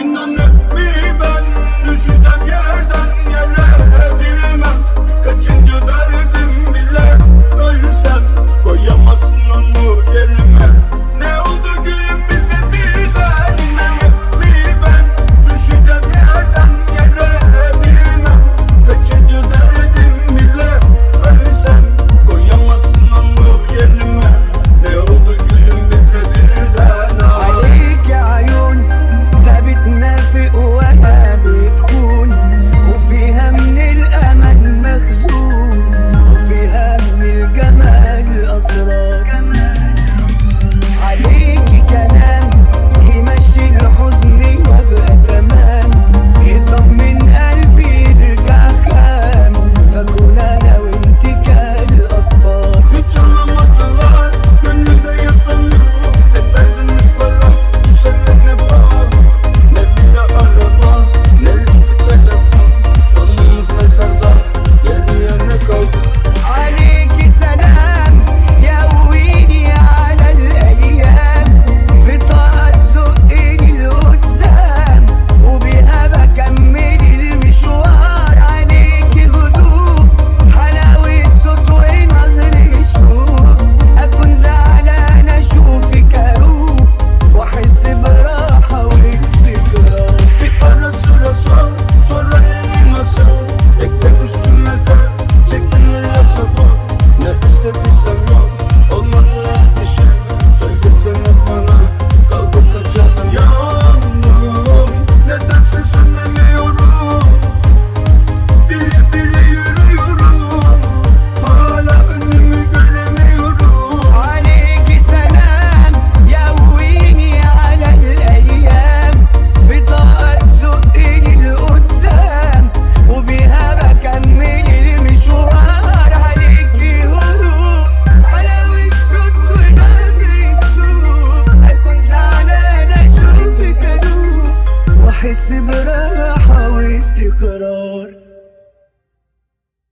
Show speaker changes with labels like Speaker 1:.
Speaker 1: İnanır mı ben düşeceğim yerden yere bilmem kaçıncı derdim bile ölsem koyamazsın onu yerime. Ne oldu gülüm bize birden inanır mı ben düşeceğim yerden yere bilmem kaçıncı derdim bile ölsem koyamazsın onu yerime. Ne oldu gülüm bize birden
Speaker 2: عليك يا عيون لا بتنافق ولا بتخون وفيها من الأمل مخزون وفيها من الجمال أسرار عليكي كلام يمشي الحزن وابقى تمام يطمن قلبي يرجع خام فكون أنا وانتي كالأطفال.
Speaker 1: Hiç anlamadılar gönlümde yatanı. Tek derdimiz para, güzeller ne pahalı. Ne bile araba, ne lüks bir telefon. Sonumuz mezarda, geriye ne kaldı?
Speaker 2: عليكي سلام يقويني على الأيام في طاقة تزقني لقدام وبيها بكمل المشوار. عليكي هدوء حلاوة صوت ونظرة شوق أكون زعلان أشوفك أروق وأحس براحة واستقرار.
Speaker 1: Bir ara sıra sor, sonra yeni nasıl? Ekle üstüme de, çekinme yasama. Ne istediysem yok, olmadı hiçbir şey. Söylesene bana, kalkıp kaçalım. Yandım, nedense sönemiyorum. Bile bile yürüyorum, hala önümü göremiyorum.
Speaker 2: عليكي سلام يقويني على الأيام في طاقة تزقني لقدام وبيها بكمل المشوار. عليكي هدوء حلاوة صوت ونظرة شوق أكون زعلان أشوفك أروق وأحس براحة واستقرار.